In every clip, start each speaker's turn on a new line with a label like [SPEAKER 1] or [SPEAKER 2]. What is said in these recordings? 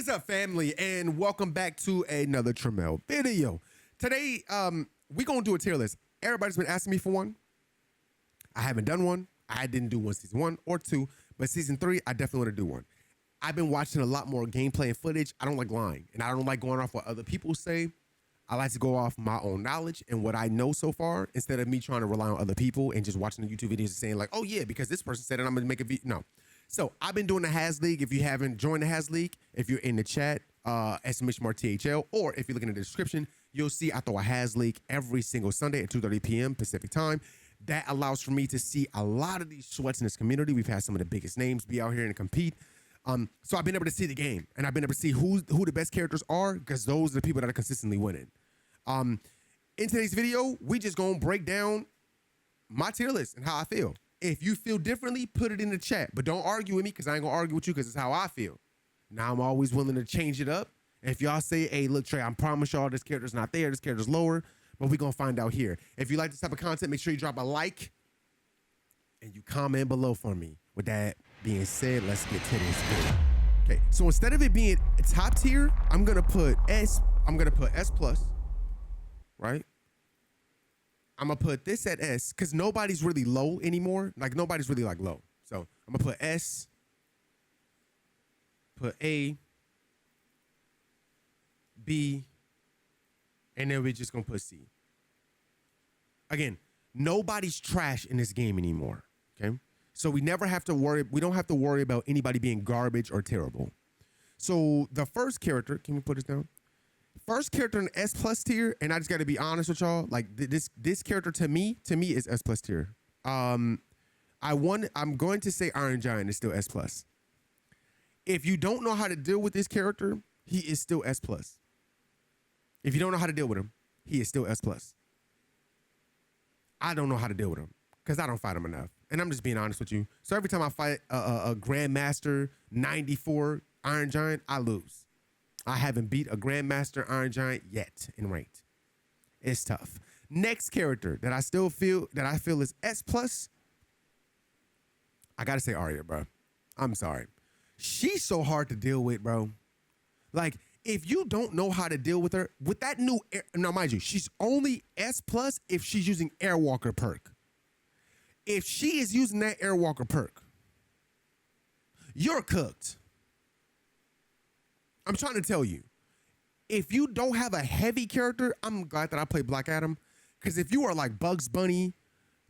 [SPEAKER 1] is up, family, and welcome back to another Tremel video. Today, we gonna do a tier list. Everybody's been asking me for one. I haven't done one. I didn't do one season 1 or 2, but season 3, I definitely want to do one. I've been watching a lot more gameplay and footage. I don't like lying, and I don't like going off what other people say. I like to go off my own knowledge and what I know so far, instead of me trying to rely on other people and just watching the YouTube videos and saying like, oh yeah, because this person said it, I'm gonna make a video. No. So I've been doing the Has League. If you haven't joined the Has League, if you're in the chat, !THL, or if you look in the description, you'll see I throw a Has League every single Sunday at 2:30 p.m. Pacific time. That allows for me to see a lot of these sweats in this community. We've had some of the biggest names be out here and compete. So I've been able to see the game, and I've been able to see who the best characters are, because those are the people that are consistently winning. In today's video, we just gonna break down my tier list and how I feel. If you feel differently, put it in the chat, but don't argue with me, because I ain't gonna argue with you, because it's how I feel. Now I'm always willing to change it up. If y'all say, hey, look, Trey, I promise y'all this character's not there, this character's lower, but we gonna find out here. If you like this type of content, make sure you drop a like and you comment below for me. With that being said, let's get to this video. Okay, so instead of it being top tier, I'm gonna put S plus, right? I'm gonna put this at S, because nobody's really low anymore. Like, nobody's really like low. So I'm gonna put S, put A, B, and then we're just gonna put C. Again, nobody's trash in this game anymore. Okay, so we never have to worry. We don't have to worry about anybody being garbage or terrible. So the first character, can we put this down? First character in S plus tier, and I just got to be honest with y'all. Like, this character to me is S plus tier. I'm going to say Iron Giant is still S plus. If you don't know how to deal with this character, he is still S plus. If you don't know how to deal with him, he is still S plus. I don't know how to deal with him, because I don't fight him enough, and I'm just being honest with you. So every time I fight a Grandmaster 94 Iron Giant, I lose. I haven't beat a Grandmaster Iron Giant yet in ranked. It's tough. Next character that I feel is S plus, I gotta say Arya, bro. I'm sorry. She's so hard to deal with, bro. Like, if you don't know how to deal with her, with that new now mind you, she's only S plus if she's using Airwalker perk. If she is using that Airwalker perk, you're cooked. I'm trying to tell you, if you don't have a heavy character, I'm glad that I play Black Adam, because if you are like Bugs Bunny,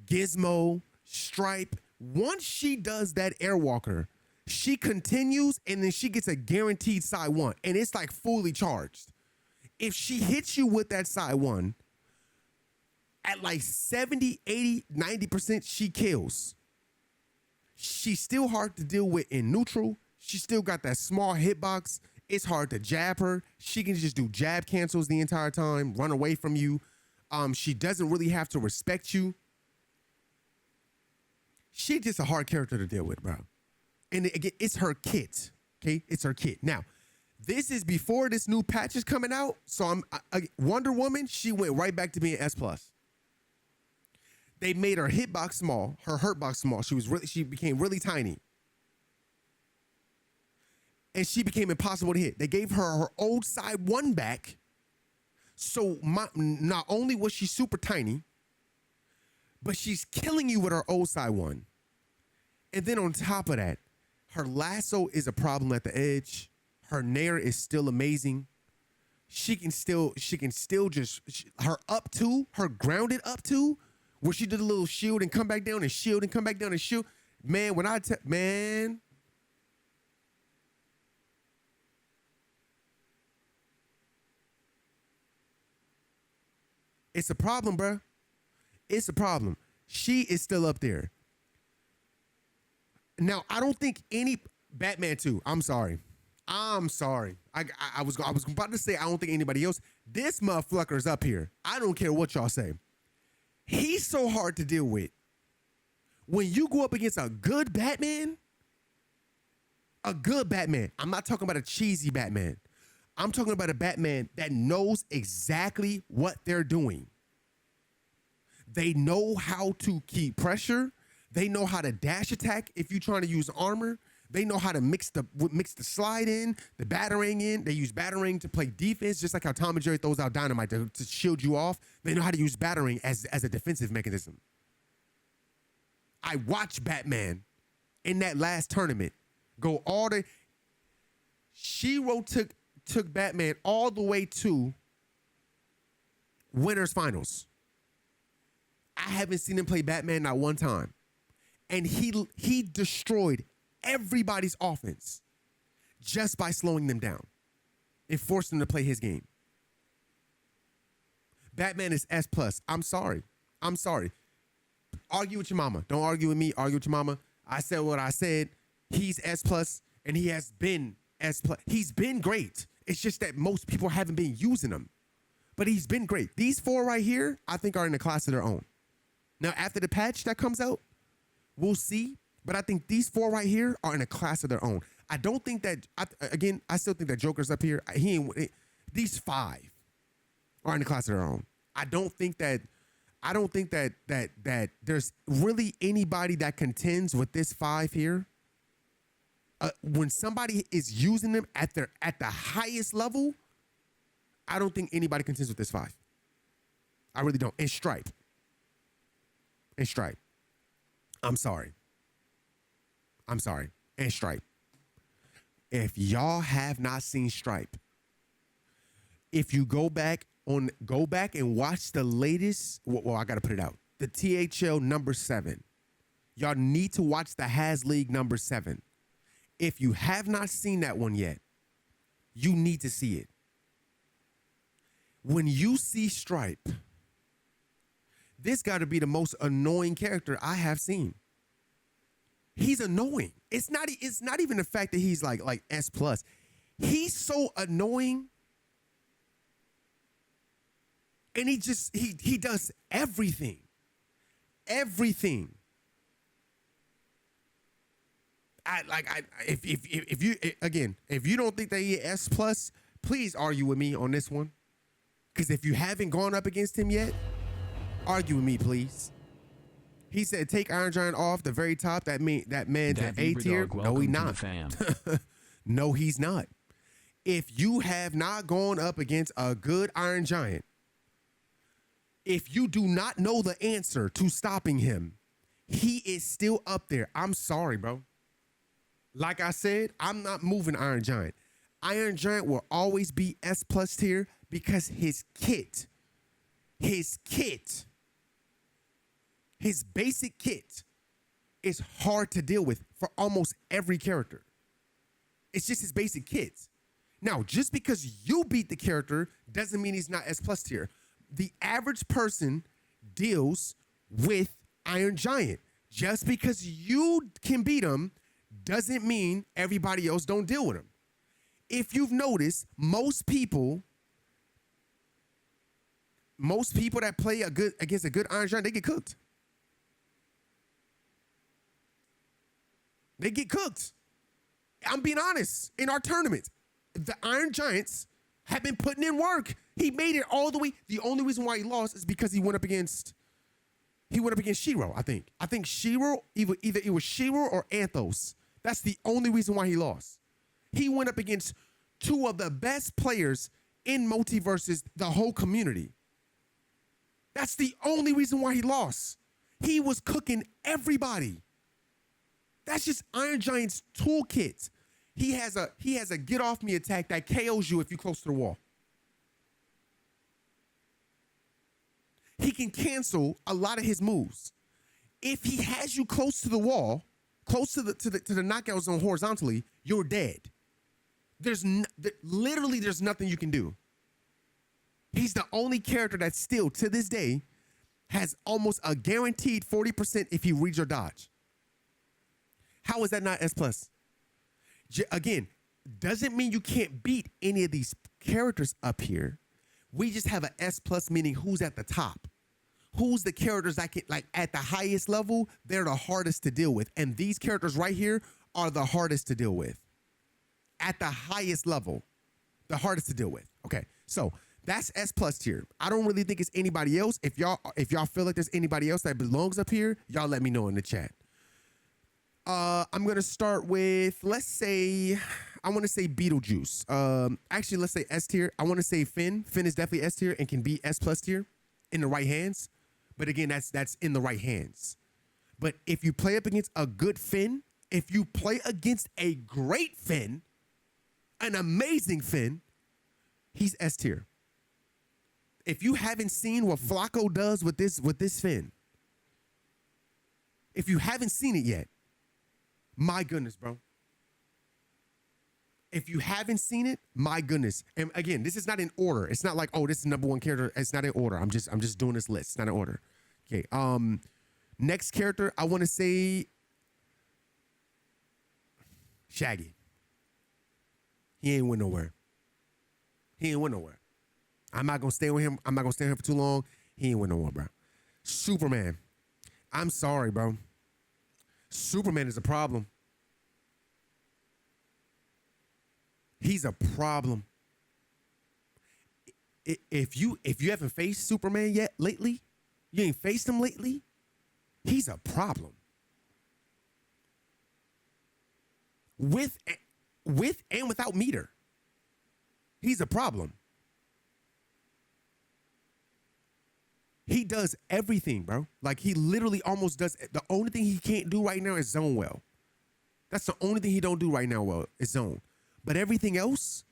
[SPEAKER 1] Gizmo, Stripe, once she does that Airwalker, she continues, and then she gets a guaranteed side 1, and it's like fully charged. If she hits you with that side 1, at like 70, 80, 90%, she kills. She's still hard to deal with in neutral. She still got that small hitbox. It's hard to jab her. She can just do jab cancels the entire time, run away from you. She doesn't really have to respect you. She's just a hard character to deal with, bro. And again, it's her kit, okay? It's her kit. Now, this is before this new patch is coming out. So Wonder Woman, she went right back to being S plus. They made her hitbox small, her hurtbox small. She became really tiny. And she became impossible to hit. They gave her old side 1 back. So not only was she super tiny, but she's killing you with her old side 1. And then on top of that, her lasso is a problem at the edge. Her nair is still amazing. She can still just, her up 2, her grounded up 2, where she did a little shield and come back down and shield and come back down and shield. Man, man. It's a problem, bro. It's a problem. She is still up there. Now, I don't think any Batman 2. I'm sorry. I was about to say I don't think anybody else. This motherfucker's up here. I don't care what y'all say. He's so hard to deal with. When you go up against a good Batman, I'm not talking about a cheesy Batman. I'm talking about a Batman that knows exactly what they're doing. They know how to keep pressure. They know how to dash attack if you're trying to use armor. They know how to mix the slide in, the battering in. They use battering to play defense, just like how Tom and Jerry throws out dynamite to shield you off. They know how to use battering as a defensive mechanism. I watched Batman in that last tournament go all the. Shiro took Batman all the way to winners finals. I haven't seen him play Batman not one time. And he destroyed everybody's offense just by slowing them down and forcing them to play his game. Batman is S+. I'm sorry. Argue with your mama. Don't argue with me. Argue with your mama. I said what I said. He's S+, and he has been S+. He's been great. It's just that most people haven't been using him. But he's been great. These four right here, I think, are in a class of their own. Now, after the patch that comes out, we'll see. But I think these four right here are in a class of their own. I don't think that, I still think that Joker's up here. These five are in a class of their own. I don't think that there's really anybody that contends with this five here. When somebody is using them at the highest level, I don't think anybody contends with this five. I really don't. And Stripe. I'm sorry. And Stripe. If y'all have not seen Stripe, if you go back and watch the latest, well, I got to put it out. The THL number 7. Y'all need to watch the Has League number 7. If you have not seen that one yet, you need to see it. When you see Stripe, this got to be the most annoying character I have seen. He's annoying. It's not even the fact that he's like S+. He's so annoying. And he does everything. Everything. If you don't think that he S+, please argue with me on this one. Because if you haven't gone up against him yet, argue with me, please. He said, take Iron Giant off the very top. That man's at A tier. No, he's not. No, he's not. If you have not gone up against a good Iron Giant, if you do not know the answer to stopping him, he is still up there. I'm sorry, bro. Like I said, I'm not moving Iron Giant. Iron Giant will always be S+ tier because his basic kit is hard to deal with for almost every character. It's just his basic kit. Now, just because you beat the character doesn't mean he's not S+ tier. The average person deals with Iron Giant. Just because you can beat him doesn't mean everybody else don't deal with him. If you've noticed, most people that play against a good Iron Giant, they get cooked. They get cooked. I'm being honest. In our tournament, the Iron Giants have been putting in work. He made it all the way. The only reason why he lost is because he went up against Shiro, I think. I think Shiro, either it was Shiro or Anthos. That's the only reason why he lost. He went up against two of the best players in Multiversus, the whole community. That's the only reason why he lost. He was cooking everybody. That's just Iron Giant's toolkit. He has a get off me attack that KOs you if you're close to the wall. He can cancel a lot of his moves. If he has you close to the wall, close to the knockout zone horizontally, you're dead. Literally there's nothing you can do. He's the only character that still, to this day, has almost a guaranteed 40% if he reads your dodge. How is that not S+? Again, doesn't mean you can't beat any of these characters up here. We just have an S+, meaning who's at the top. Who's the characters that can, like, at the highest level, they're the hardest to deal with. And these characters right here are the hardest to deal with. At the highest level, the hardest to deal with. Okay, so that's S+ tier. I don't really think it's anybody else. If y'all feel like there's anybody else that belongs up here, y'all let me know in the chat. I'm gonna start with, let's say, I want to say Beetlejuice. Actually, let's say S tier. I want to say Finn. Finn is definitely S tier and can be S plus tier in the right hands. But again, that's in the right hands. But if you play up against a good Finn, if you play against a great Finn, an amazing Finn, he's S tier. If you haven't seen what Flacco does with this Finn, if you haven't seen it yet, my goodness, bro. If you haven't seen it, my goodness. And again, this is not in order. It's not like, oh, this is number one character. It's not in order. I'm just doing this list. It's not in order. Okay. Next character, I want to say Shaggy. He ain't went nowhere. He ain't went nowhere. I'm not gonna stay with him. I'm not gonna stay here for too long. He ain't went nowhere, bro. Superman. I'm sorry, bro. Superman is a problem. He's a problem. If you haven't faced Superman yet lately, you ain't faced him lately, he's a problem. With and without meter, he's a problem. He does everything, bro. Like, he literally almost does. The only thing he can't do right now is zone well. That's the only thing he don't do right now well, is zone. But everything else,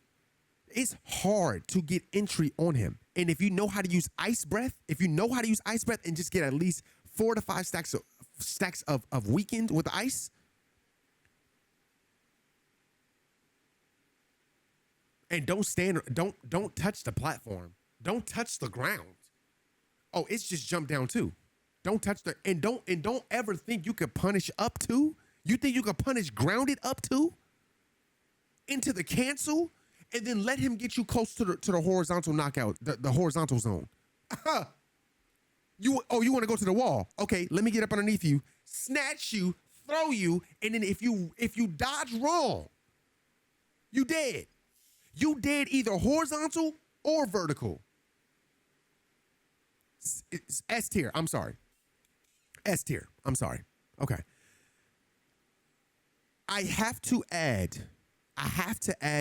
[SPEAKER 1] it's hard to get entry on him. And if you know how to use Ice Breath, and just get at least 4 to 5 stacks of weakened with ice, and don't touch the platform. Don't touch the ground. Oh, it's just jump down too. Don't touch and don't ever think you could punish up to. You think you could punish grounded up to into the cancel, and then let him get you close to the horizontal knockout, the horizontal zone. You want to go to the wall? Okay, let me get up underneath you, snatch you, throw you, and then if you dodge wrong, you dead. You dead either horizontal or vertical. It's S tier. I'm sorry. S tier. I'm sorry. Okay. I have to add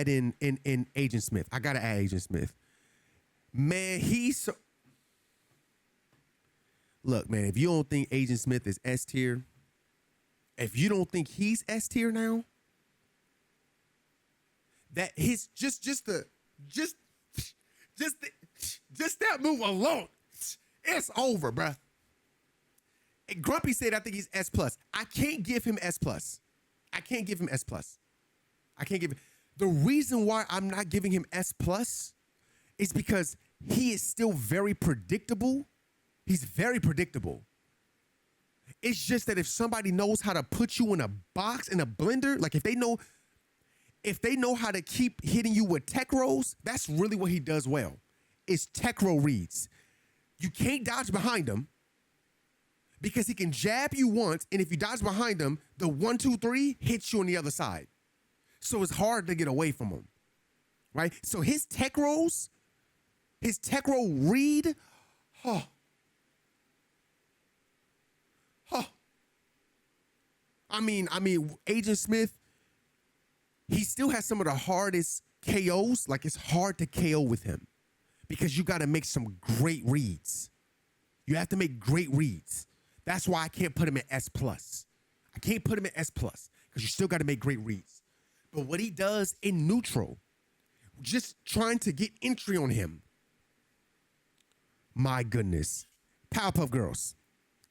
[SPEAKER 1] in Agent Smith. I gotta add Agent Smith. Man, he's so. Look, man, if you don't think Agent Smith is S tier, if you don't think he's S tier now, that his just that move alone, it's over, bruh. And Grumpy said, I think he's S plus. I can't give him S plus. I can't give him S plus. I can't give it. The reason why I'm not giving him S plus is because he is still very predictable. He's very predictable. It's just that if somebody knows how to put you in a box, in a blender, like if they know how to keep hitting you with tech rolls, that's really what he does well. Is tech roll reads. You can't dodge behind him because he can jab you once, and if you dodge behind him, the 1, 2, 3 hits you on the other side. So it's hard to get away from him, right? So his tech roll read, I mean, Agent Smith, he still has some of the hardest KOs. Like, it's hard to KO with him because you got to make some great reads. You have to make great reads. That's why I can't put him at S plus. I can't put him at S plus because you still got to make great reads. But what he does in neutral, just trying to get entry on him, my goodness. Powerpuff Girls,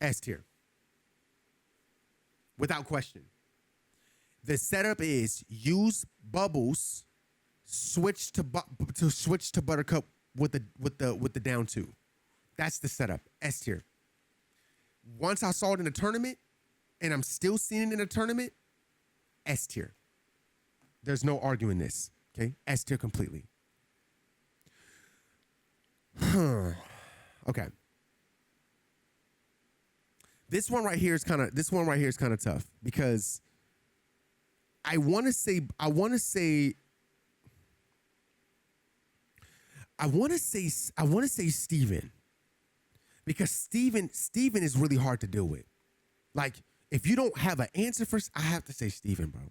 [SPEAKER 1] S tier. Without question. The setup is use Bubbles, switch to Buttercup with the down 2. That's the setup. S tier. Once I saw it in a tournament, and I'm still seeing it in a tournament, S tier. There's no arguing this. Okay? S tier completely. Okay. This one right here is kind of tough because I want to say Steven, because Steven is really hard to deal with. Like, if you don't have an answer for, I have to say Steven, bro.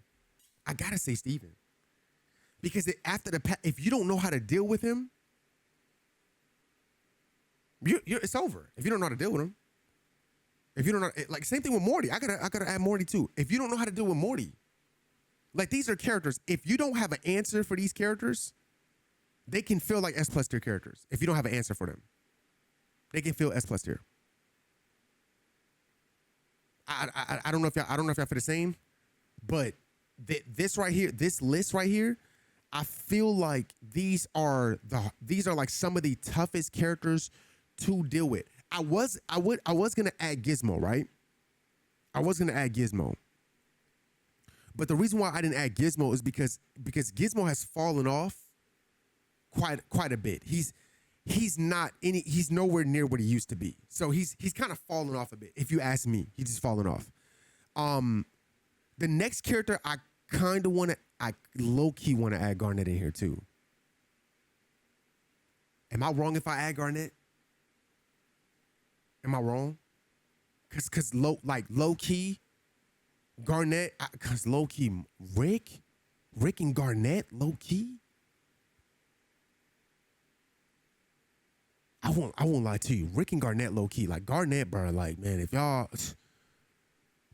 [SPEAKER 1] I gotta say Steven. Because after if you don't know how to deal with him, it's over. If you don't know how to deal with him. If you don't know, like same thing with Morty. I gotta add Morty too. If you don't know how to deal with Morty, like these are characters. If you don't have an answer for these characters, they can feel like S+ tier characters. If you don't have an answer for them, they can feel S+ tier. I don't know if y'all feel the same, but this right here, this list right here, I feel like these are like some of the toughest characters to deal with. I was gonna add Gizmo, right? I was gonna add Gizmo. But the reason why I didn't add Gizmo is because Gizmo has fallen off quite a bit. He's nowhere near what he used to be. So he's kind of fallen off a bit. If you ask me, he's just fallen off. The next character I low-key want to add Garnet in here too. Am I wrong if I add Garnet? Am I wrong? Cause low-key Garnet, cause low-key Rick and Garnet low-key. I won't lie to you. Rick and Garnet low-key. Like Garnet, bro, like, man, if y'all,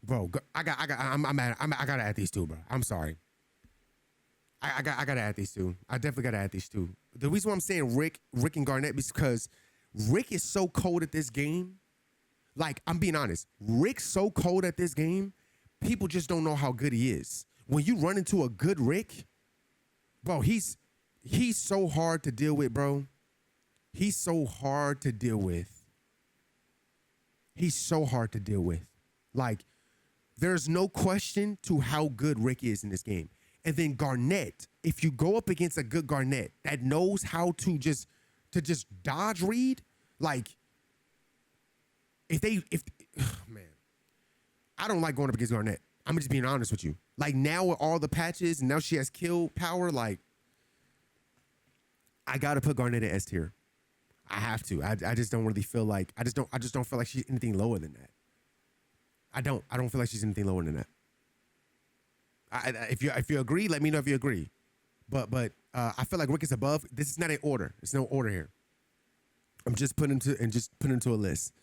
[SPEAKER 1] bro, I gotta add these two, bro. I'm sorry. I gotta add these two. I definitely gotta add these two. The reason why I'm saying Rick and Garnet is because Rick is so cold at this game. Like, I'm being honest. Rick's so cold at this game, people just don't know how good he is. When you run into a good Rick, bro, he's so hard to deal with, bro. He's so hard to deal with. He's so hard to deal with. Like, there's no question to how good Rick is in this game. And then Garnet, if you go up against a good Garnet that knows how to just dodge read, like, man, I don't like going up against Garnet. I'm just being honest with you. Like, now with all the patches, and now she has kill power, like, I gotta put Garnet in S tier. I have to. I just don't really feel like, I just don't feel like she's anything lower than that. I don't feel like she's anything lower than that. If you agree, let me know if you agree. But I feel like Rick is above. This is not an order. There's no order here. I'm just putting into a list.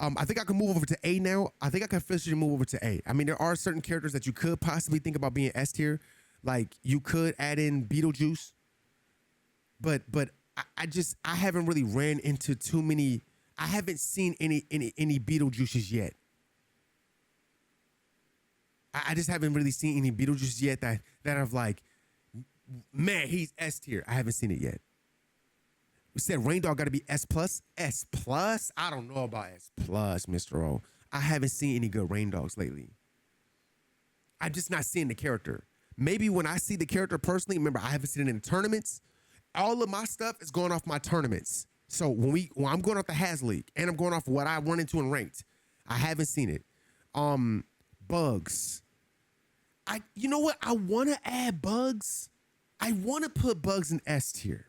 [SPEAKER 1] I think I can move over to A now. I think I can officially move over to A. I mean, there are certain characters that you could possibly think about being S tier. Like, you could add in Beetlejuice. But I haven't really ran into too many. I haven't seen any Beetlejuices yet. I just haven't really seen any Beetlejuices yet that I've like, man, he's S tier. I haven't seen it yet. We said Rain Dog got to be S+. S+? I don't know about S+, Mr. O. I haven't seen any good Rain Dogs lately. I'm just not seeing the character. Maybe when I see the character personally, remember, I haven't seen it in tournaments. All of my stuff is going off my tournaments. So when I'm going off the Has League and I'm going off what I run into in ranked, I haven't seen it. Bugs. You know what? I want to add Bugs. I want to put Bugs in S tier.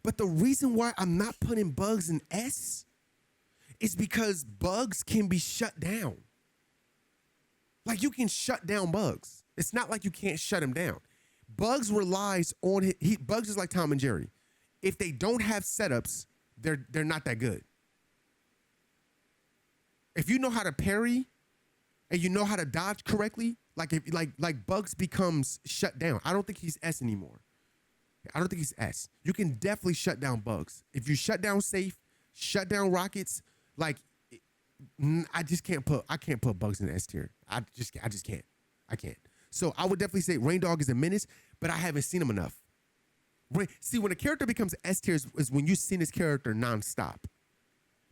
[SPEAKER 1] But the reason why I'm not putting Bugs in S is because Bugs can be shut down. Like, you can shut down Bugs. It's not like you can't shut him down. Bugs relies on Bugs is like Tom and Jerry. If they don't have setups, they're not that good. If you know how to parry and you know how to dodge correctly, like Bugs becomes shut down. I don't think he's S anymore. I don't think he's S. You can definitely shut down Bugs. If you shut down Safe, shut down Rockets, like, I can't put Bugs in the S tier. I just can't. I can't. So I would definitely say Rain Dog is a menace, but I haven't seen him enough. See, when a character becomes S tier is when you've seen his character nonstop.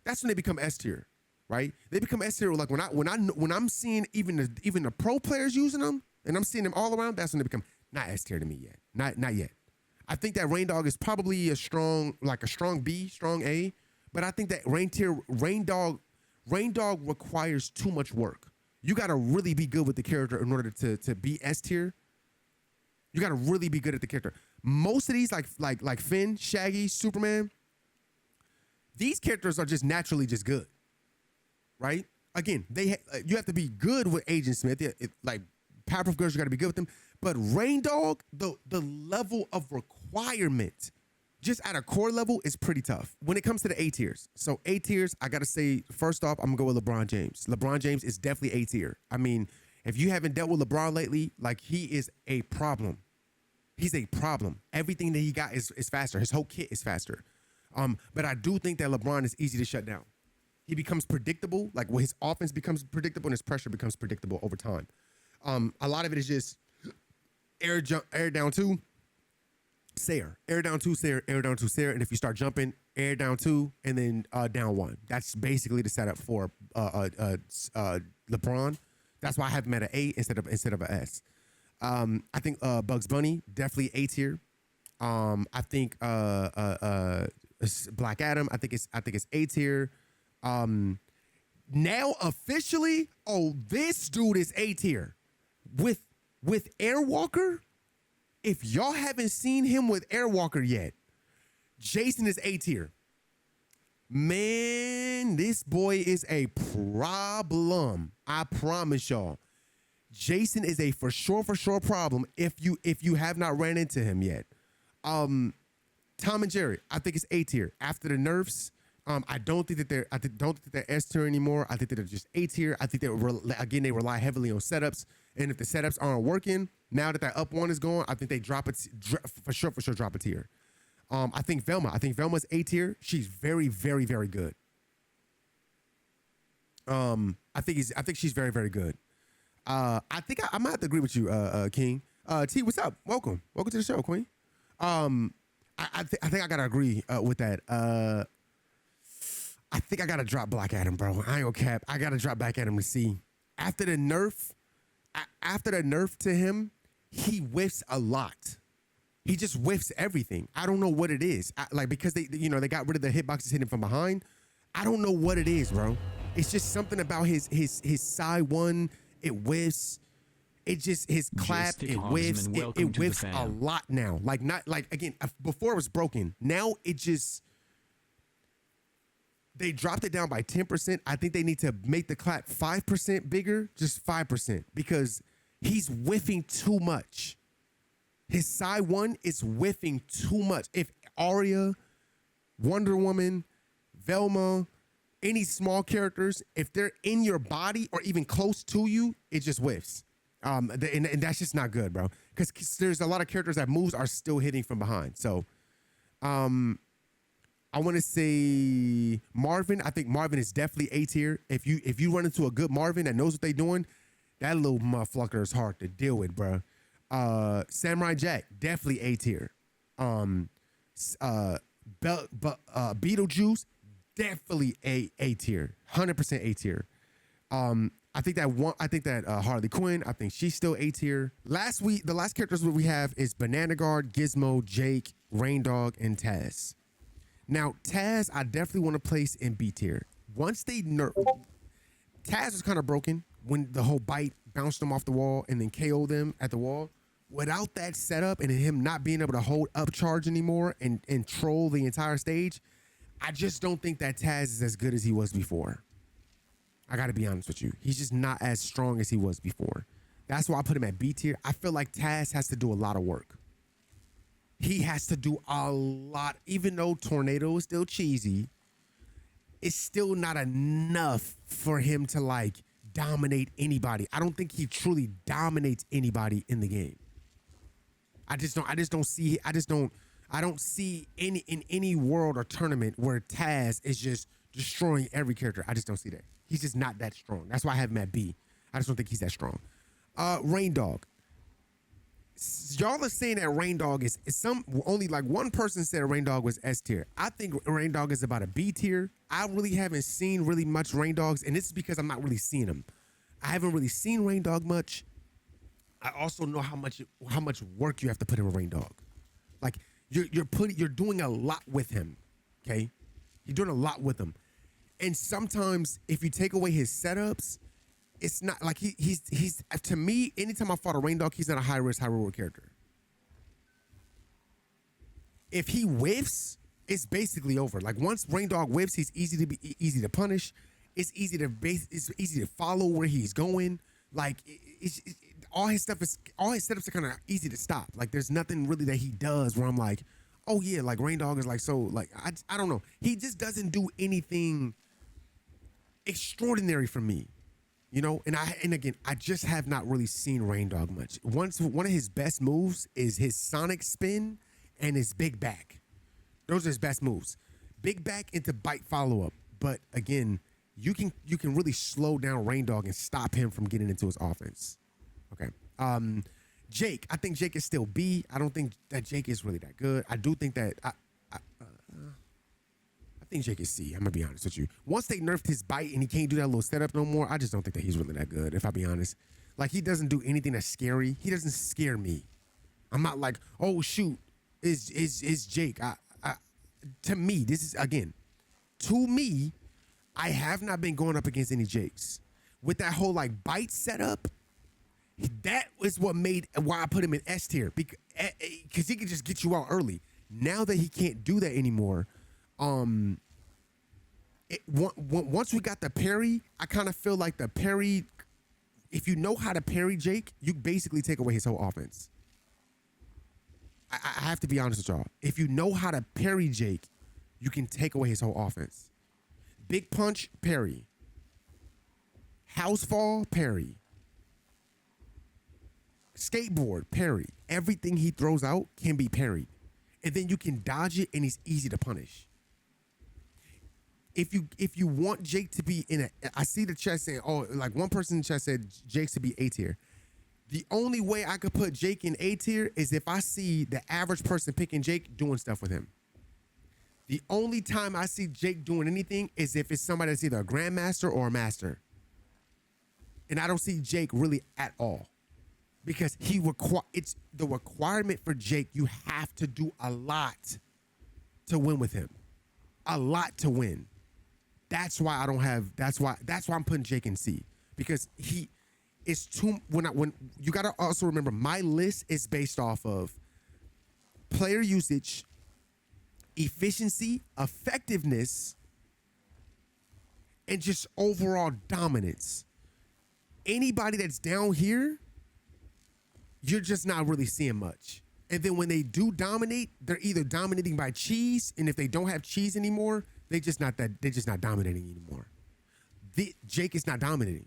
[SPEAKER 1] That's when they become S tier, right? They become S tier like when I'm seeing even the pro players using them and I'm seeing them all around. That's when they become not S tier to me yet. Not yet. I think that Rain Dog is probably a strong B, strong A, but I think that Rain Dog requires too much work. You got to really be good with the character in order to be S tier. You got to really be good at the character. Most of these, like Finn, Shaggy, Superman, these characters are just naturally just good, right? again, you have to be good with Agent Smith. Like Powerpuff Girls, you got to be good with them. But Rain Dog, the level of requirement, just at a core level, is pretty tough when it comes to the A tiers. So A tiers, I got to say, first off, I'm gonna go with LeBron James. LeBron James is definitely A tier. I mean, if you haven't dealt with LeBron lately, like he is a problem. He's a problem. Everything that he got is faster. His whole kit is faster. But I do think that LeBron is easy to shut down. He becomes predictable. Like when his offense becomes predictable and his pressure becomes predictable over time. A lot of it is just air down two, Sayer. Air down two, Sayer, air down two, Sayer. And if you start jumping, air down two, and then down one. That's basically the setup for LeBron. That's why I have him at an A instead of an S. I think Bugs Bunny, definitely A tier. I think Black Adam, I think it's A tier. Now officially, this dude is A tier. With Airwalker, if y'all haven't seen him with Airwalker yet, Jason is A tier. Man, this boy is a problem. I promise y'all. Jason is a for sure problem if you have not ran into him yet. Tom and Jerry, I think it's A tier. After the nerfs, I don't think that they're S tier anymore. I think that they're just A tier. I think they rely heavily on setups, and if the setups aren't working, now that up one is gone, I think they for sure drop a tier. I think Velma's A tier. She's very good. I think she's very good. I think I might have to agree with you, King. T, what's up? Welcome to the show, Queen. I think I gotta agree with that. I think I gotta drop Black Adam, bro. I ain't gonna cap. I gotta drop Black Adam to C. After the nerf to him, he whiffs a lot. He just whiffs everything. I don't know what it is. Because they got rid of the hitboxes hitting from behind. I don't know what it is, bro. It's just something about his side one. It whiffs. It just his clap. It whiffs. It whiffs a lot now. Again, before it was broken. Now it just. They dropped it down by 10%. I think they need to make the clap 5% bigger, just 5%, because he's whiffing too much. His side one is whiffing too much. If Arya, Wonder Woman, Velma, any small characters, if they're in your body or even close to you, it just whiffs. And that's just not good, bro. Because there's a lot of characters that moves are still hitting from behind. So, I want to say Marvin. I think Marvin is definitely A tier. If you run into a good Marvin that knows what they're doing, that little motherfucker is hard to deal with, bro. Samurai Jack, definitely A tier. Beetlejuice, definitely A tier. 100% A tier. I think that Harley Quinn, I think she's still A tier. The last characters that we have is Banana Guard, Gizmo, Jake, Rain Dog, and Taz. Now, Taz, I definitely want to place in B tier. Once they nerf, Taz was kind of broken when the whole bite bounced him off the wall and then KO'd them at the wall. Without that setup and him not being able to hold up charge anymore and troll the entire stage, I just don't think that Taz is as good as he was before. I got to be honest with you. He's just not as strong as he was before. That's why I put him at B tier. I feel like Taz has to do a lot of work. He has to do a lot. Even though Tornado is still cheesy, it's still not enough for him to dominate anybody. I don't think he truly dominates anybody in the game. I don't see any world or tournament where Taz is just destroying every character. I just don't see that. He's just not that strong. That's why I have him at B. I just don't think he's that strong. Rain Dog. Y'all are saying that Rain Dog is only one person said Rain Dog was S tier. I think Rain Dog is about a B tier. I really haven't seen really much Rain Dogs, and this is because I'm not really seeing them. I haven't really seen Rain Dog much. I also know how much work you have to put in a Rain Dog. You're doing a lot with him. Okay, you're doing a lot with him, and sometimes if you take away his setups, it's not like he's to me, anytime I fought a Rain Dog, he's not a high risk, high reward character. If he whiffs, it's basically over. Once Rain Dog whiffs, he's easy to punish. It's easy to follow where he's going. Like all his setups are kind of easy to stop. Like there's nothing really that he does where I'm like, oh yeah, like Rain Dog is like so like I don't know. He just doesn't do anything extraordinary for me. You know, and again, I just have not really seen Rain Dog much. One of his best moves is his Sonic spin and his big back. Those are his best moves. Big back into bite follow up. But again, you can really slow down Rain Dog and stop him from getting into his offense. Okay. Jake, I think Jake is still B. I don't think that Jake is really that good. I do think that I think Jake is C. I'm gonna be honest with you. Once they nerfed his bite and he can't do that little setup no more, I just don't think that he's really that good. If I be honest, like he doesn't do anything that's scary. He doesn't scare me. I'm not like, oh shoot, is Jake? To me, this is again, to me, I have not been going up against any Jakes with that whole like bite setup. That was what made why I put him in S tier because he could just get you out early. Now that he can't do that anymore. Once we got the parry, I kind of feel like the parry, if you know how to parry Jake, you basically take away his whole offense. I have to be honest with y'all. If you know how to parry Jake, you can take away his whole offense. Big punch, parry. House fall, parry. Skateboard, parry. Everything he throws out can be parried. And then you can dodge it and he's easy to punish. If you want Jake to be in I see the chat saying, oh, like one person in the chat said Jake to be A tier. The only way I could put Jake in A tier is if I see the average person picking Jake doing stuff with him. The only time I see Jake doing anything is if it's somebody that's either a grandmaster or a master. And I don't see Jake really at all. Because it's the requirement for Jake, you have to do a lot to win with him. A lot to win. That's why I'm putting Jake in C. Because he is too when you gotta also remember my list is based off of player usage, efficiency, effectiveness, and just overall dominance. Anybody that's down here, you're just not really seeing much. And then when they do dominate, they're either dominating by cheese, and if they don't have cheese anymore, they're just not dominating anymore. Jake is not dominating.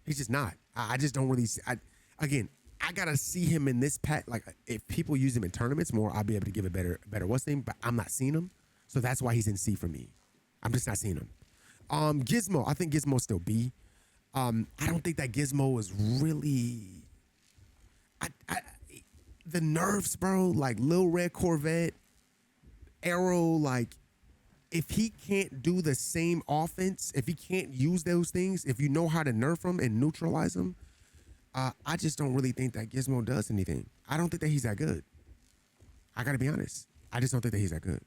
[SPEAKER 1] He's just not. I just don't really I gotta see him in this pack. Like if people use him in tournaments more, I'll be able to give a better what's name, but I'm not seeing him. So that's why he's in C for me. I'm just not seeing him. Gizmo, I think Gizmo's still B. I don't think that Gizmo is really the nerfs, bro, like Lil Red Corvette, Arrow, like if he can't do the same offense, if he can't use those things, if you know how to nerf him and neutralize him, I just don't really think that Gizmo does anything. I don't think that he's that good. I gotta be honest. I just don't think that he's that good.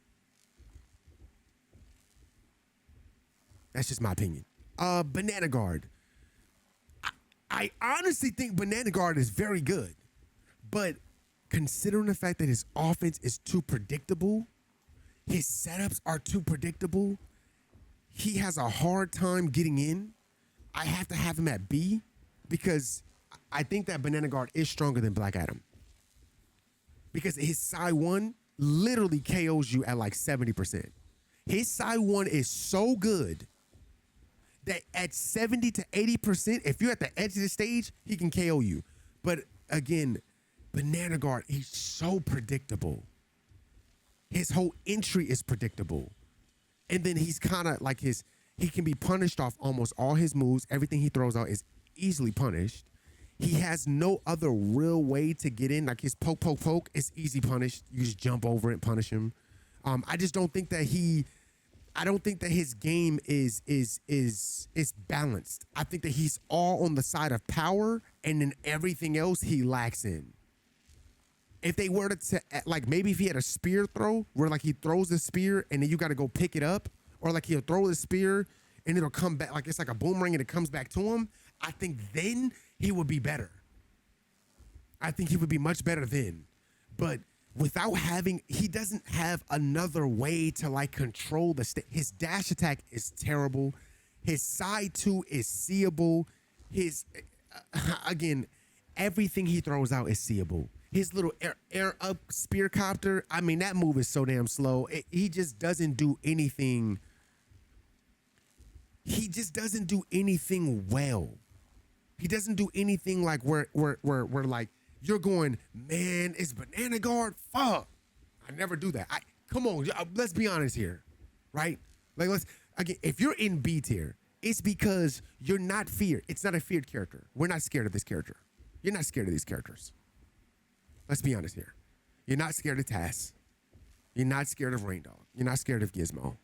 [SPEAKER 1] That's just my opinion. Banana Guard. I honestly think Banana Guard is very good. But considering the fact that his offense is too predictable, his setups are too predictable, he has a hard time getting in. I have to have him at B because I think that Banana Guard is stronger than Black Adam. Because his Psi 1 literally KOs you at like 70%. His Psi 1 is so good that at 70 to 80%, if you're at the edge of the stage, he can KO you. But again, Banana Guard, he's so predictable. His whole entry is predictable. And then he's kind of like he can be punished off almost all his moves. Everything he throws out is easily punished. He has no other real way to get in. Like his poke is easy punished. You just jump over it and punish him. I just don't think that his game is balanced. I think that he's all on the side of power and then everything else he lacks in. If they were to like maybe if he had a spear throw where like he throws the spear and then you got to go pick it up, or like he'll throw the spear and it'll come back like it's like a boomerang and it comes back to him, I think then he would be better. I think he would be much better then. But without he doesn't have another way to like control his dash attack is terrible. His side 2 is seeable. His again, everything he throws out is seeable. His little air up spear copter. I mean, that move is so damn slow. He just doesn't do anything. He just doesn't do anything well. He doesn't do anything like where like you're going, man, it's banana guard. Fuck. I never do that. Come on, let's be honest here, right? Like again, if you're in B tier, it's because you're not feared. It's not a feared character. We're not scared of this character. You're not scared of these characters. Let's be honest here. You're not scared of Tass. You're not scared of Rain Dog. You're not scared of Gizmo.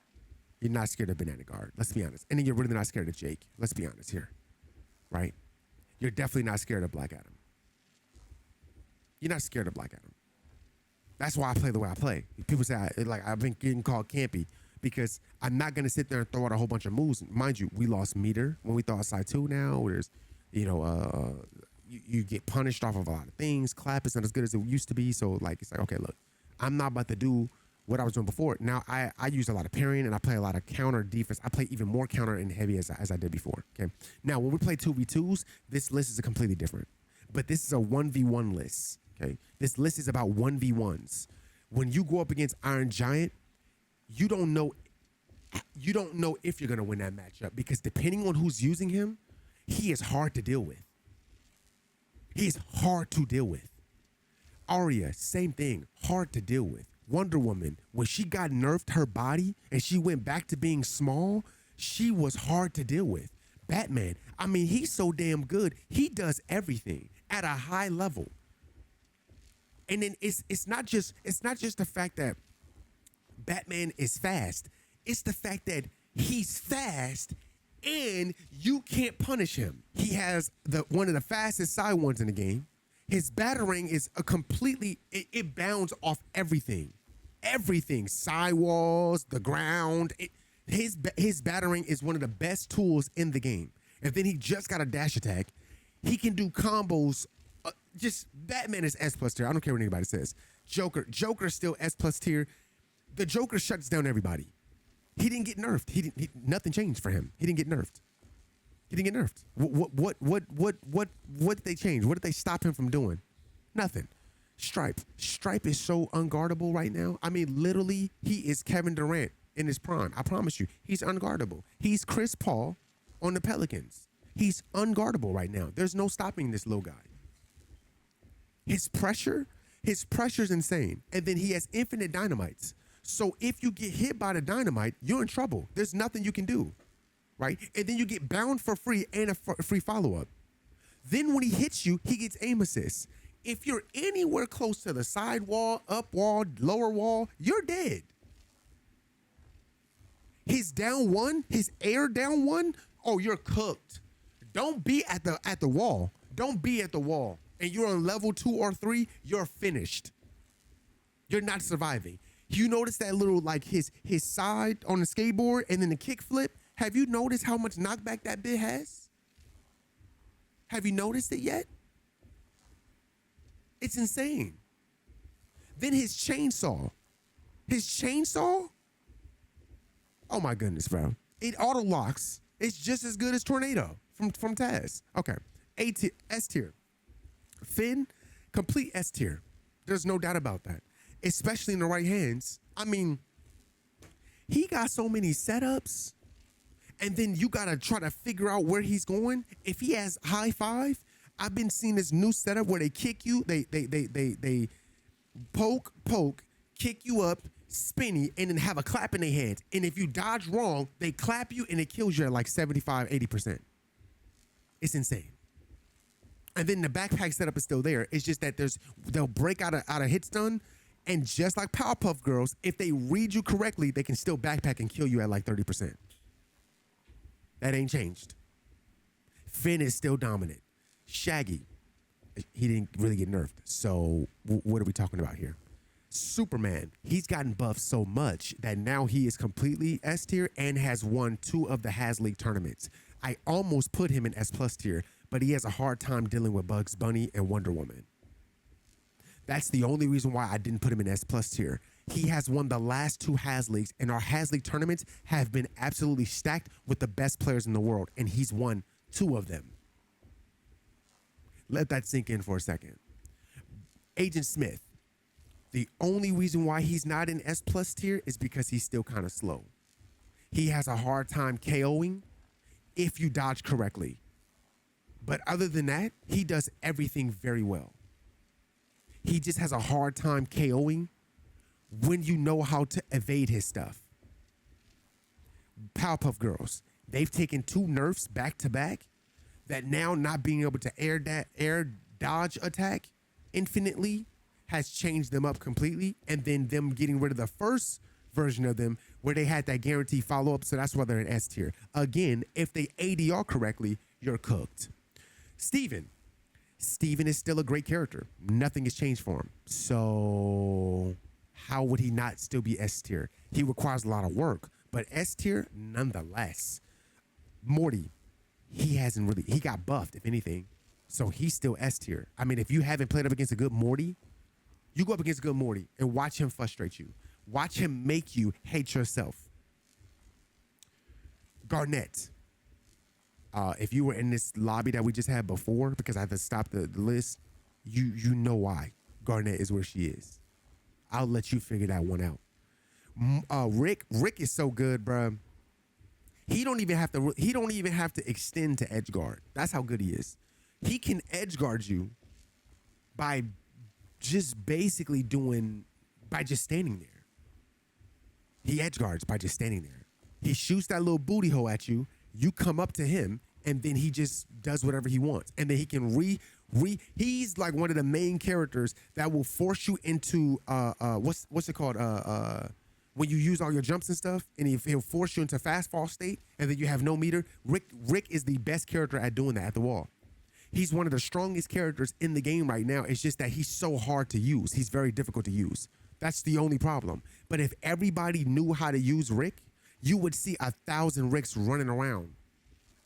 [SPEAKER 1] You're not scared of Banana Guard. Let's be honest. And then you're really not scared of Jake. Let's be honest here, right? You're definitely not scared of Black Adam. You're not scared of Black Adam. That's why I play the way I play. People say I've been getting called campy because I'm not gonna sit there and throw out a whole bunch of moves. Mind you, we lost meter when we throw out side 2 now. There's, you get punished off of a lot of things. Clap is not as good as it used to be. So like it's like, okay, look, I'm not about to do what I was doing before. Now I use a lot of parrying and I play a lot of counter defense. I play even more counter and heavy as I did before. Okay. Now when we play 2v2s, this list is completely different. But this is a 1v1 list. Okay. This list is about 1v1s. When you go up against Iron Giant, you don't know if you're gonna win that matchup because depending on who's using him, he is hard to deal with. He is hard to deal with. Arya, same thing, hard to deal with. Wonder Woman, when she got nerfed her body and she went back to being small, she was hard to deal with. Batman, I mean, he's so damn good. He does everything at a high level. And then it's not just the fact that Batman is fast. It's the fact that he's fast and you can't punish him. He has one of the fastest side ones in the game. His battering is it bounds off everything. Everything, sidewalls, the ground. His battering is one of the best tools in the game. And then he just got a dash attack. He can do combos. Batman is S+ tier. I don't care what anybody says. Joker's still S+ tier. The Joker shuts down everybody. He didn't get nerfed. Nothing changed for him. He didn't get nerfed. What did they change? What did they stop him from doing? Nothing. Stripe is so unguardable right now. I mean, literally, he is Kevin Durant in his prime. I promise you, he's unguardable. He's Chris Paul on the Pelicans. He's unguardable right now. There's no stopping this little guy. His pressure's insane. And then he has infinite dynamites. So if you get hit by the dynamite, you're in trouble. There's nothing you can do, right? And then you get bound for free and a free follow-up. Then when he hits you, he gets aim assist. If you're anywhere close to the side wall, up wall, lower wall, you're dead. His down one, his air down one, oh, you're cooked. Don't be at the wall. Don't be at the wall. And you're on level 2 or 3, you're finished. You're not surviving. You notice that little, like, his side on the skateboard and then the kick flip? Have you noticed how much knockback that bit has? Have you noticed it yet? It's insane. Then his chainsaw. Oh my goodness, bro. It auto locks. It's just as good as Tornado from Taz. Okay. S tier. Finn, complete S tier. There's no doubt about that. Especially in the right hands. I mean, he got so many setups, and then you gotta try to figure out where he's going. If he has high five, I've been seeing this new setup where they kick you, they poke, kick you up, spinny, and then have a clap in their hands. And if you dodge wrong, they clap you and it kills you at like 75, 80%. It's insane. And then the backpack setup is still there. It's just that they'll break out of hit stun. And just like Powerpuff Girls, if they read you correctly, they can still backpack and kill you at like 30%. That ain't changed. Finn is still dominant. Shaggy, he didn't really get nerfed. So what are we talking about here? Superman, he's gotten buffed so much that now he is completely S tier and has won 2 of the Has League tournaments. I almost put him in S+ tier, but he has a hard time dealing with Bugs Bunny and Wonder Woman. That's the only reason why I didn't put him in S+ tier. He has won the last 2 Has Leagues, and our Has League tournaments have been absolutely stacked with the best players in the world, and he's won 2 of them. Let that sink in for a second. Agent Smith, the only reason why he's not in S+ tier is because he's still kind of slow. He has a hard time KOing if you dodge correctly. But other than that, he does everything very well. He just has a hard time KOing when you know how to evade his stuff. Powerpuff Girls, they've taken 2 nerfs back to back that now not being able to air dodge attack infinitely has changed them up completely, and then them getting rid of the first version of them where they had that guaranteed follow-up, so that's why they're in S tier. Again, if they ADR correctly, you're cooked. Steven is still a great character. Nothing has changed for him. So how would he not still be S tier? He requires a lot of work, but S tier nonetheless. Morty, he got buffed, if anything. So he's still S tier. I mean, if you haven't played up against a good Morty, you go up against a good Morty and watch him frustrate you. Watch him make you hate yourself. Garnett. If you were in this lobby that we just had before, because I had to stop the list, you know why Garnett is where she is. I'll let you figure that one out. Rick is so good, bro. He don't even have to extend to edge guard. That's how good he is. He can edge guard you by just basically by just standing there. He edge guards by just standing there. He shoots that little booty hole at you. You come up to him, and then he just does whatever he wants. And then he can he's like one of the main characters that will force you into what's it called? When you use all your jumps and stuff, and he'll force you into fast fall state, and then you have no meter. Rick is the best character at doing that at the wall. He's one of the strongest characters in the game right now. It's just that he's so hard to use. He's very difficult to use. That's the only problem. But if everybody knew how to use Rick, you would see 1,000 Ricks running around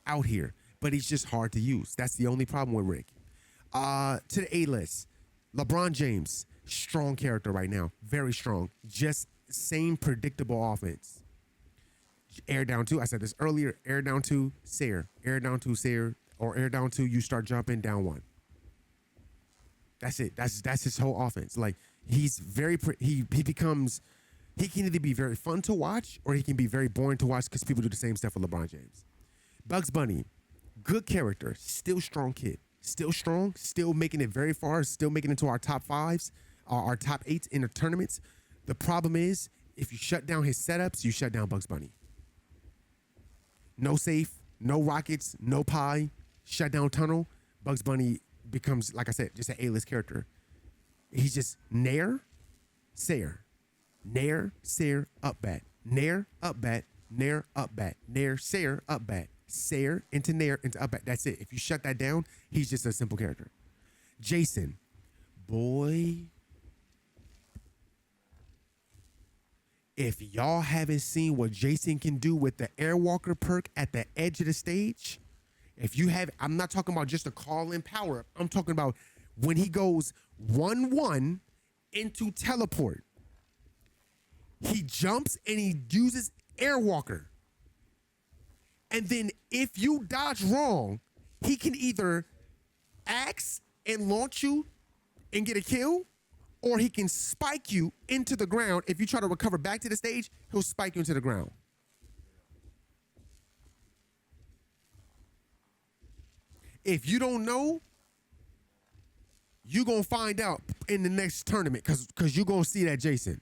[SPEAKER 1] out here. But he's just hard to use. That's the only problem with Rick. To the A-list, LeBron James, strong character right now. Very strong. Just same predictable offense. Air down 2. I said this earlier. Air down 2, Sayer. Air down 2, Sayer. Or air down 2, you start jumping down 1. That's it. That's his whole offense. Like, he's very he can either be very fun to watch or he can be very boring to watch because people do the same stuff with LeBron James. Bugs Bunny, good character, still strong kid, still strong, still making it very far, still making it to our top 5s, our top 8s in the tournaments. The problem is, if you shut down his setups, you shut down Bugs Bunny. No safe, no rockets, no pie, shut down tunnel. Bugs Bunny becomes, like I said, just an A-list character. He's just Nair, Sayer. Nair, Sayer, up bat. Nair, up bat. Nair, up bat. Nair, Sayer, up bat. Sayer, into Nair, into up bat. That's it. If you shut that down, he's just a simple character. Jason. Boy. If y'all haven't seen what Jason can do with the Airwalker perk at the edge of the stage, if you have, I'm not talking about just a call-in power-up. I'm talking about when he goes 1-1 into teleport. He jumps and he uses Airwalker. And then if you dodge wrong, he can either axe and launch you and get a kill, or he can spike you into the ground. If you try to recover back to the stage, he'll spike you into the ground. If you don't know, you're going to find out in the next tournament because you're going to see that Jason.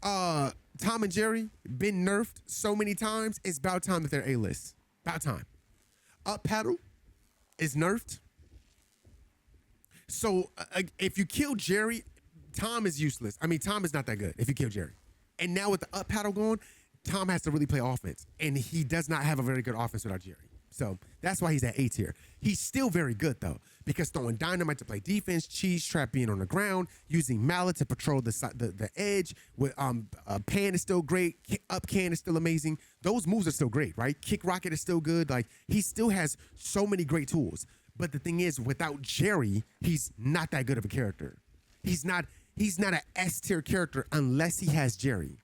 [SPEAKER 1] Tom and Jerry been nerfed so many times. It's about time that they're A-list. About time. Up paddle is nerfed. So if you kill Jerry, Tom is useless. I mean, Tom is not that good if you kill Jerry. And now with the up paddle going, Tom has to really play offense. And he does not have a very good offense without Jerry. So that's why he's at A tier. He's still very good, though, because throwing dynamite to play defense, cheese trap being on the ground, using mallet to patrol the edge. With pan is still great. Up can is still amazing. Those moves are still great, right? Kick rocket is still good. Like, he still has so many great tools. But the thing is, without Jerry, he's not that good of a character. He's not He's not an S tier character unless he has Jerry.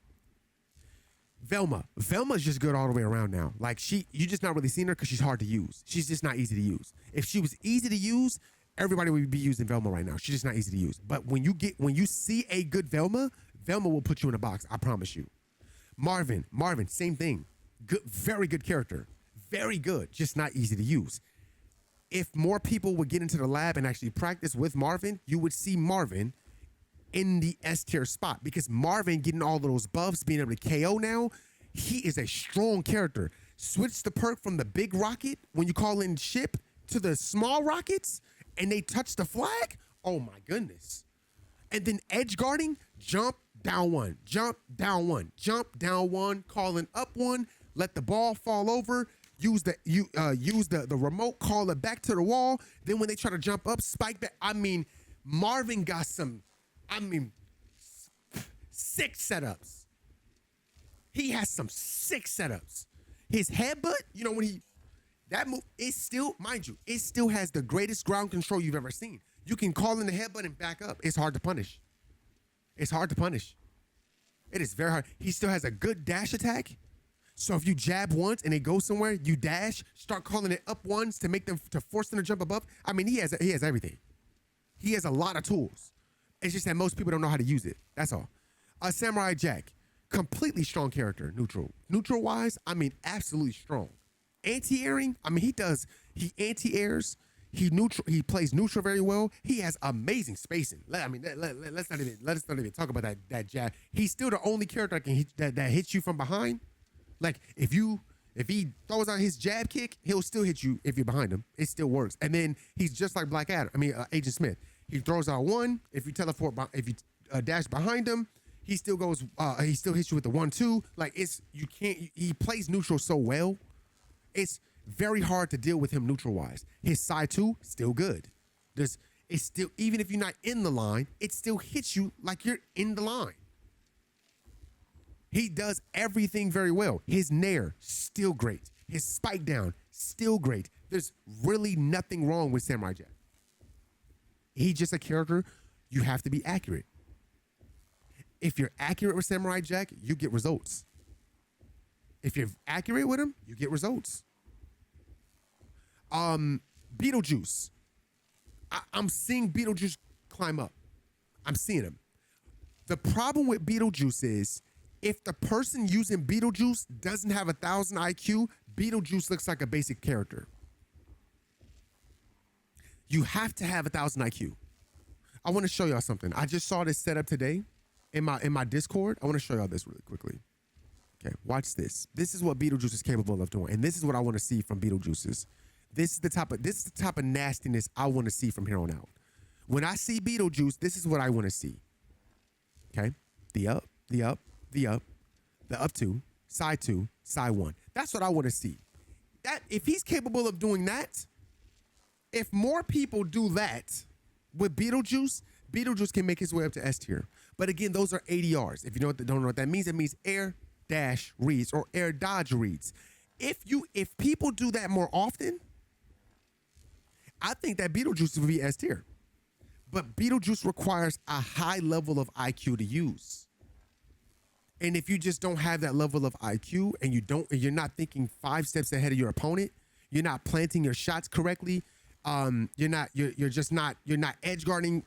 [SPEAKER 1] Velma's just good all the way around now. Like you just not really seen her because she's hard to use. She's just not easy to use. If she was easy to use, everybody would be using Velma right now. She's just not easy to use. But when you see a good Velma will put you in a box. I promise you. Marvin, same thing. Good, very good character. Very good, just not easy to use. If more people would get into the lab and actually practice with Marvin, you would see Marvin in the S tier spot because Marvin getting all of those buffs, being able to KO now, he is a strong character. Switch the perk from the big rocket when you call in ship to the small rockets and they touch the flag. Oh my goodness. And then edge guarding, jump down one, jump down one, jump down one, calling up one, let the ball fall over. Use the remote, call it back to the wall. Then when they try to jump up, spike back. I mean, Marvin got sick setups. He has some sick setups. His headbutt, that move, it still, mind you, it still has the greatest ground control you've ever seen. You can call in the headbutt and back up. It's hard to punish. It's hard to punish. It is very hard. He still has a good dash attack. So if you jab once and they go somewhere, you dash, start calling it up ones to force them to jump above. I mean, he has everything. He has a lot of tools. It's just that most people don't know how to use it. That's all. Samurai Jack, completely strong character, neutral. Neutral wise, I mean, absolutely strong. Anti-airing, I mean, he anti-airs. He plays neutral very well. He has amazing spacing. I mean, let's not even talk about that jab. He's still the only character that hits you from behind. Like if he throws out his jab kick, he'll still hit you if you're behind him. It still works. And then he's just like Agent Smith. He throws out one. If you dash behind him, he still hits you with the 1-2. Like he plays neutral so well. It's very hard to deal with him neutral wise. His side 2, still good. It's still, even if you're not in the line, it still hits you like you're in the line. He does everything very well. His nair, still great. His spike down, still great. There's really nothing wrong with Samurai Jack. He's just a character. You have to be accurate. If you're accurate with Samurai Jack, you get results. If you're accurate with him, you get results. Beetlejuice. I'm seeing Beetlejuice climb up. I'm seeing him. The problem with Beetlejuice is if the person using Beetlejuice doesn't have 1,000 IQ, Beetlejuice looks like a basic character. You have to have 1,000 IQ. I want to show y'all something. I just saw this setup today in my Discord. I want to show y'all this really quickly. Okay, watch this. This is what Beetlejuice is capable of doing, and this is what I want to see from Beetlejuices. This is the type of nastiness I want to see from here on out. When I see Beetlejuice, this is what I want to see. Okay, the up, the up 2, side 1. That's what I want to see. That if he's capable of doing that, if more people do that with Beetlejuice can make his way up to S tier. But again, those are ADRs. If you don't know what that means, it means air dash reads or air dodge reads. If people do that more often, I think that Beetlejuice will be S tier. But Beetlejuice requires a high level of IQ to use. And if you just don't have that level of IQ and you're not thinking 5 steps ahead of your opponent, you're not planting your shots correctly, you're not edge guarding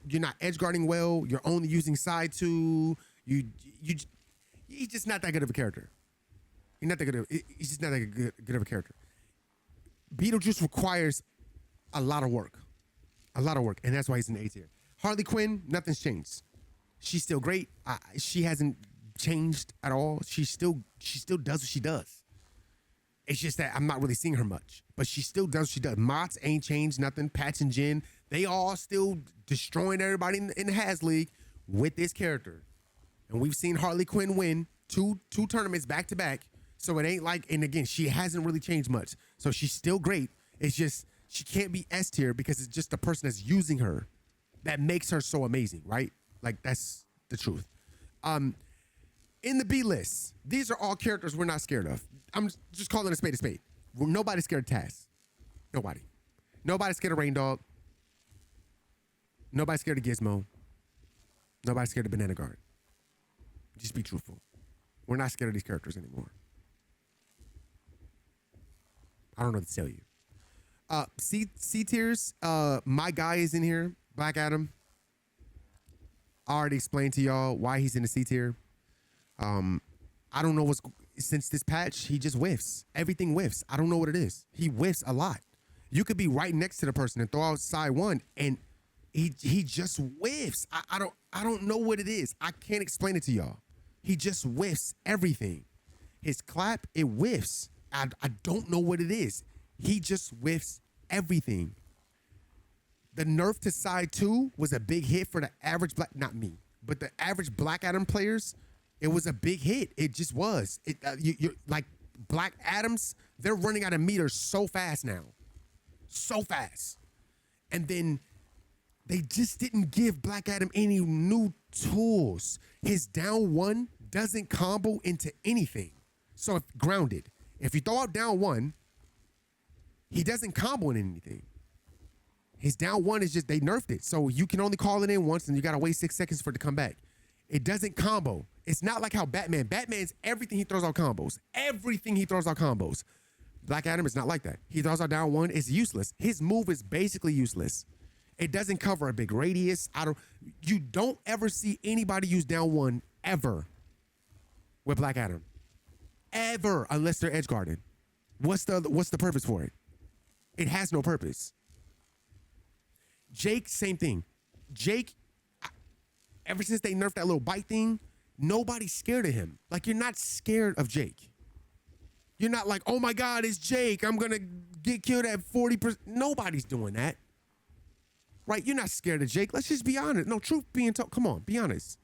[SPEAKER 1] well, you're only using side 2, he's just not that good of a character. He's just not that good of a character. Beetlejuice requires a lot of work, and that's why he's in A tier. Harley Quinn, nothing's changed. She's still great. She hasn't changed at all. She still does what she does. It's just that I'm not really seeing her much, but she still does what she does. Mott's ain't changed nothing. Patch and Jen, they all still destroying everybody in the Has League with this character. And we've seen Harley Quinn win two tournaments back to back. So it ain't like, and again, she hasn't really changed much. So she's still great. It's just, she can't be S tier because it's just the person that's using her that makes her so amazing, right? Like, that's the truth. In the B list, these are all characters we're not scared of. I'm just calling a spade a spade. Nobody's scared of Taz. Nobody. Nobody's scared of Rain Dog. Nobody's scared of Gizmo. Nobody's scared of Banana Guard. Just be truthful. We're not scared of these characters anymore. I don't know what to tell you. C tiers. My guy is in here. Black Adam. I already explained to y'all why he's in the C tier. I don't know what's since this patch. He just whiffs. Everything whiffs. I don't know what it is. He whiffs a lot. You could be right next to the person and throw out side one, and he just whiffs. I don't know what it is. I can't explain it to y'all. He just whiffs everything. His clap, it whiffs. I don't know what it is. He just whiffs everything. The nerf to side 2 was a big hit for the average black, not me, but the average Black Adam players. It was a big hit. It just was. You're like Black Adams, they're running out of meters so fast now. So fast. And then they just didn't give Black Adam any new tools. His down one doesn't combo into anything. So if grounded, if you throw out down one, he doesn't combo in anything. His down one is just, they nerfed it. So you can only call it in once and you got to wait 6 seconds for it to come back. It doesn't combo. It's not like how Batman's everything he throws out combos. Everything he throws out combos. Black Adam is not like that. He throws out down one, it's useless. His move is basically useless. It doesn't cover a big radius. You don't ever see anybody use down one ever with Black Adam. Ever, unless they're edge guarded. What's the purpose for it? It has no purpose. Jake, same thing. Jake, ever since they nerfed that little bite thing, nobody's scared of him. Like, you're not scared of Jake. You're not like, oh my God, it's Jake. I'm going to get killed at 40%. Nobody's doing that. Right? You're not scared of Jake. Let's just be honest. No, truth being told, come on, be honest.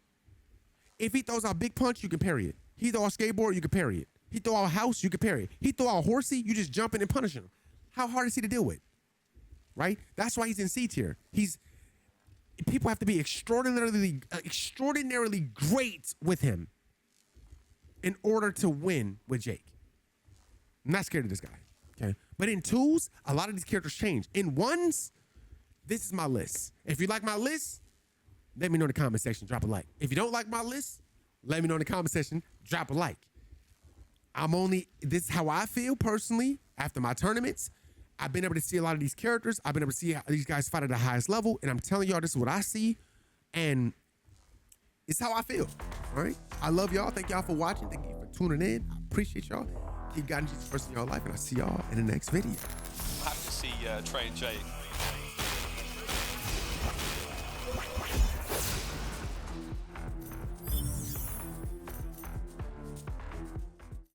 [SPEAKER 1] If he throws out a big punch, you can parry it. He throw out a skateboard, you can parry it. He throw out a house, you can parry it. He throw out a horsey, you just jump in and punish him. How hard is he to deal with? Right? That's why he's in C tier. People have to be extraordinarily great with him in order to win with Jake. I'm not scared of this guy. Okay. But in twos, a lot of these characters change. In ones, this is my list. If you like my list, let me know in the comment section, drop a like. If you don't like my list, let me know in the comment section, drop a like. This is how I feel personally after my tournaments. I've been able to see a lot of these characters. I've been able to see how these guys fight at the highest level. And I'm telling y'all, this is what I see. And it's how I feel, all right? I love y'all. Thank y'all for watching. Thank you for tuning in. I appreciate y'all. Keep guiding Jesus first in y'all life. And I'll see y'all in the next video.
[SPEAKER 2] Happy to see Trey and Jake